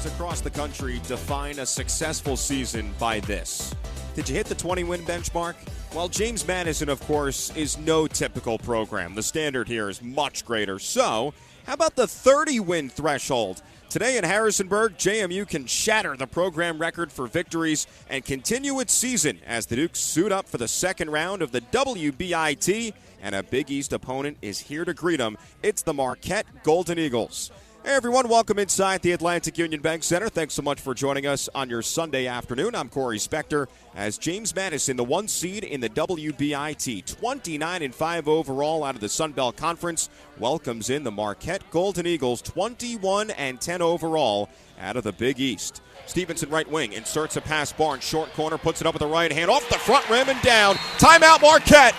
Fans across the country define a successful season by this. Did you hit the 20-win benchmark? Well, James Madison, of course, is no typical program. The standard here is much greater. So, how about the 30-win threshold? Today in Harrisonburg, JMU can shatter the program record for victories and continue its season as the Dukes suit up for the second round of the WBIT, and a Big East opponent is here to greet them. It's the Marquette Golden Eagles. Hey everyone, welcome inside the Atlantic Union Bank Center. Thanks so much for joining us on your Sunday afternoon. I'm Corey Spector as James Madison, the 1 seed in the WBIT, 29-5 overall out of the Sun Belt Conference, welcomes in the Marquette Golden Eagles, 21-10 overall out of the Big East. Stevenson, right wing, inserts a pass. Barnes, short corner, puts it up with the right hand, off the front rim and down. Timeout, Marquette.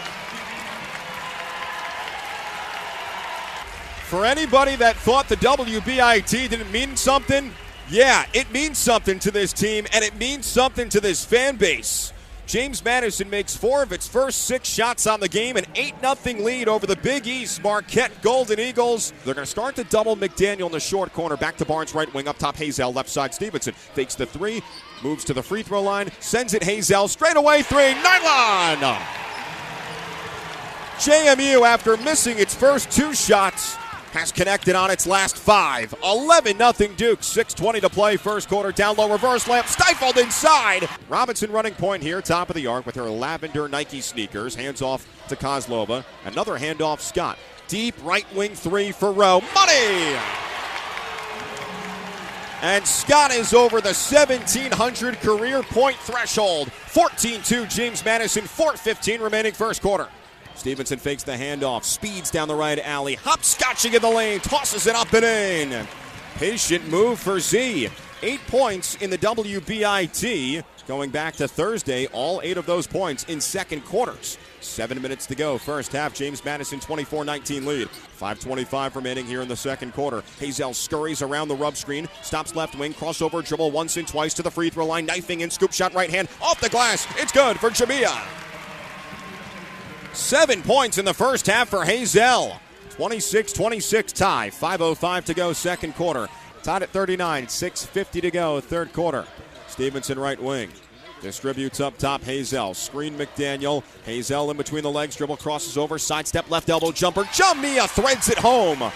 For anybody that thought the WBIT didn't mean something, yeah, it means something to this team, and it means something to this fan base. James Madison makes 4 of its first 6 shots on the game, an 8-0 lead over the Big East Marquette Golden Eagles. They're going to start to double McDaniel in the short corner. Back to Barnes, right wing, up top Hazel, left side Stevenson. Fakes the 3, moves to the free throw line, sends it Hazel, straight away 3, nylon! JMU, after missing its first 2 shots, has connected on its last 5. 11-0 Duke, 6:20 to play, first quarter. Down low, reverse layup, stifled inside. Robinson running point here, top of the arc with her lavender Nike sneakers. Hands off to Kozlova. Another handoff, Scott. Deep right wing 3 for Rowe. Money! And Scott is over the 1,700 career point threshold. 14-2 James Madison, 4:15 remaining first quarter. Stevenson fakes the handoff, speeds down the right alley, hopscotching in the lane, tosses it up and in. Patient move for Z. 8 points in the WBIT. Going back to Thursday, all 8 of those points in second quarters. 7 minutes to go. First half, James Madison 24-19 lead. 5:25 remaining here in the second quarter. Hazel scurries around the rub screen, stops left wing, crossover dribble once and twice to the free throw line, knifing in, scoop shot right hand, off the glass. It's good for Jamia. 7 points in the first half for Hazel. 26-26 tie. 5:05 to go, second quarter. Tied at 39. 6:50 to go, third quarter. Stevenson, right wing. Distributes up top, Hazel. Screen McDaniel. Hazel in between the legs, dribble, crosses over, sidestep, left elbow jumper. Jamia threads it home.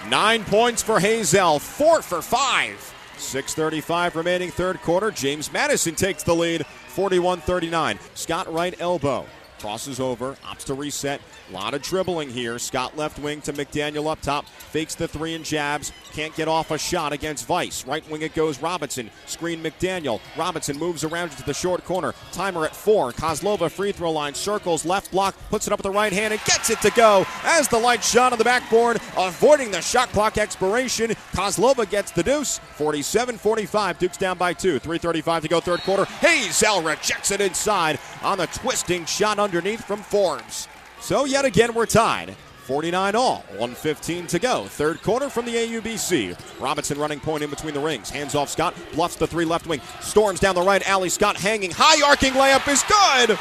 9 points for Hazel. 4 for 5. 6:35 remaining third quarter. James Madison takes the lead. 41-39. Scott, right elbow. Crosses over, opts to reset. A lot of dribbling here. Scott left wing to McDaniel up top. Fakes the 3 and jabs. Can't get off a shot against Vice. Right wing it goes Robinson. Screen McDaniel. Robinson moves around to the short corner. Timer at 4. Kozlova free throw line. Circles left block. Puts it up with the right hand and gets it to go. As the light shot on the backboard. Avoiding the shot clock expiration. Kozlova gets the deuce. 47-45. Dukes down by 2. 3:35 to go third quarter. Hazel rejects it inside on the twisting shot underneath from Forbes. So yet again we're tied. 49 all. 1:15 to go. Third quarter from the AUBC. Robinson running point in between the rings. Hands off Scott. Bluffs the 3 left wing. Storms down the right alley. Scott hanging. High arcing layup is good.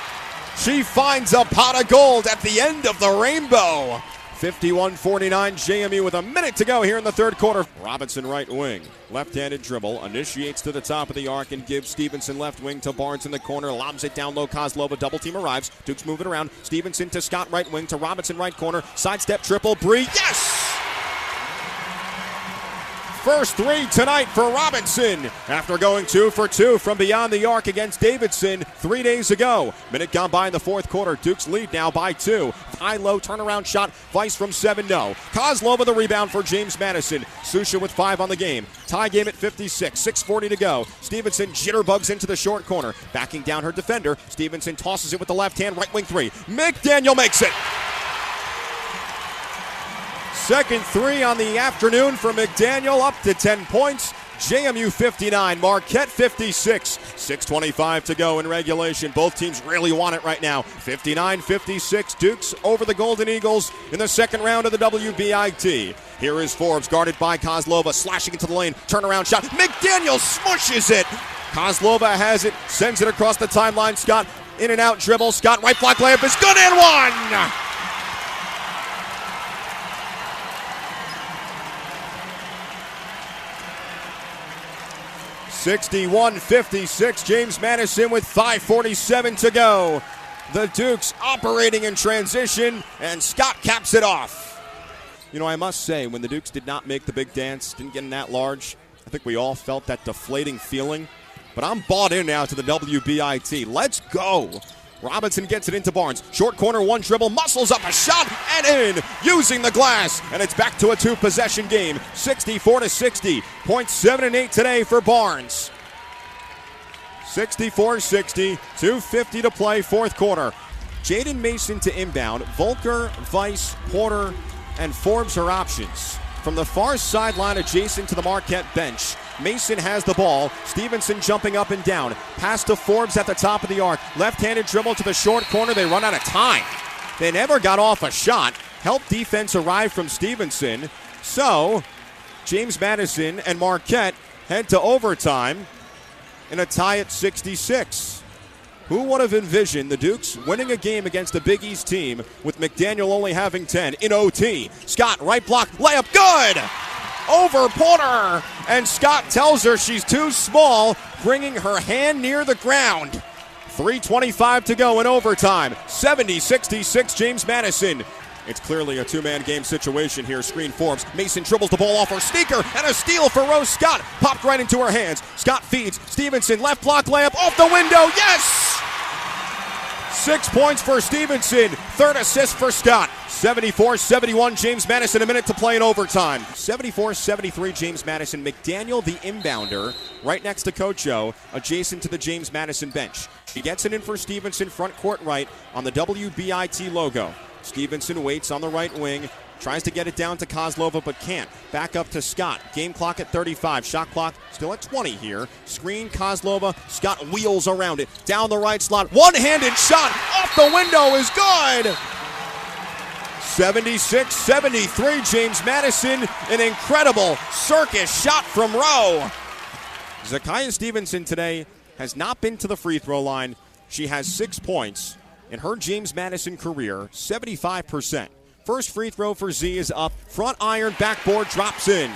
She finds a pot of gold at the end of the rainbow. 51-49 JMU with a minute to go here in the third quarter. Robinson right wing. Left-handed dribble. Initiates to the top of the arc and gives Stevenson left wing to Barnes in the corner. Lobs it down low. Kozlova double team arrives. Dukes move it around. Stevenson to Scott right wing to Robinson right corner. Sidestep triple. Bree. Yes! First 3 tonight for Robinson after going 2 for 2 from beyond the arc against Davidson 3 days ago. Minute gone by in the fourth quarter. Dukes lead now by 2. High-low turnaround shot. Vice from 7, no. Kozlova the rebound for James Madison. Susha with 5 on the game. Tie game at 56. 6:40 to go. Stevenson jitterbugs into the short corner. Backing down her defender. Stevenson tosses it with the left hand. Right wing 3. McDaniel makes it. Second 3 on the afternoon for McDaniel, up to 10 points. JMU 59, Marquette 56. 6:25 to go in regulation. Both teams really want it right now. 59-56, Dukes over the Golden Eagles in the second round of the WBIT. Here is Forbes, guarded by Kozlova, slashing into the lane. Turnaround shot. McDaniel smushes it. Kozlova has it, sends it across the timeline. Scott, in and out dribble. Scott, right block layup is good and one. 61-56, James Madison with 5:47 to go. The Dukes operating in transition, and Scott caps it off. You know, I must say, when the Dukes did not make the big dance, didn't get in that large, I think we all felt that deflating feeling. But I'm bought in now to the WBIT. Let's go. Robinson gets it into Barnes. Short corner, one dribble, muscles up a shot, and in, using the glass. And it's back to a two-possession game, 64-60. Points 7 and 8 today for Barnes. 64-60, 2:50 to play, fourth quarter. Jaden Mason to inbound. Volker, Weiss, Porter, and Forbes are options. From the far sideline adjacent to the Marquette bench, Mason has the ball. Stevenson jumping up and down. Pass to Forbes at the top of the arc. Left-handed dribble to the short corner. They run out of time. They never got off a shot. Help defense arrived from Stevenson. So, James Madison and Marquette head to overtime in a tie at 66. Who would have envisioned the Dukes winning a game against a Big East team with McDaniel only having 10 in OT? Scott, right block, layup, good! Over Porter! And Scott tells her she's too small, bringing her hand near the ground. 3:25 to go in overtime. 70-66, James Madison. It's clearly a two-man game situation here. Screen Forbes. Mason dribbles the ball off her sneaker, and a steal for Rose Scott. Popped right into her hands. Scott feeds. Stevenson, left block layup off the window. Yes! 6 points for Stevenson. Third assist for Scott. 74-71, James Madison. A minute to play in overtime. 74-73, James Madison. McDaniel, the inbounder, right next to Coach O, adjacent to the James Madison bench. She gets it in for Stevenson, front court right, on the WBIT logo. Stevenson waits on the right wing, tries to get it down to Kozlova but can't. Back up to Scott. Game clock at 35. Shot clock still at 20 here. Screen Kozlova. Scott wheels around it. Down the right slot. One-handed shot off the window is good. 76-73, James Madison. An incredible circus shot from Rowe. Zakiya Stevenson today has not been to the free throw line. She has 6 points. In her James Madison career, 75%. First free throw for Z is up. Front iron, backboard, drops in.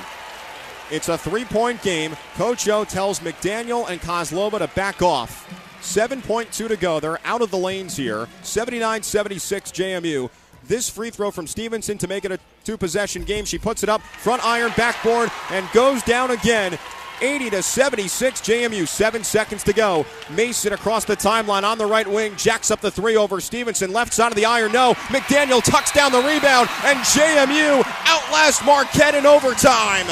It's a three-point game. Coach O tells McDaniel and Kozlova to back off. 7.2 to go. They're out of the lanes here. 79-76 JMU. This free throw from Stevenson to make it a two-possession game. She puts it up. Front iron, backboard, and goes down again. 80-76 JMU, 7 seconds to go. Mason across the timeline on the right wing, jacks up the three over Stevenson, left side of the iron, no. McDaniel tucks down the rebound, and JMU outlasts Marquette in overtime.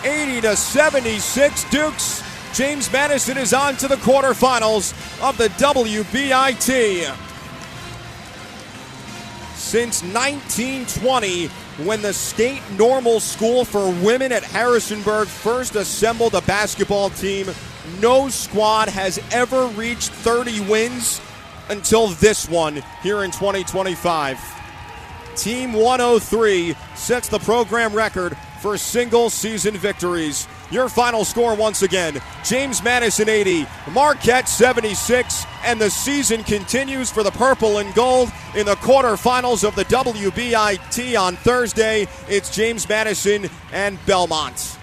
80-76 Dukes. James Madison is on to the quarterfinals of the WBIT. Since 1920, when the state normal school for women at Harrisonburg first assembled a basketball team, no squad has ever reached 30 wins until this one here in 2025. Team 103 sets the program record for single season victories. Your final score once again, James Madison 80, Marquette 76, and the season continues for the purple and gold in the quarterfinals of the WBIT on Thursday. It's James Madison and Belmont.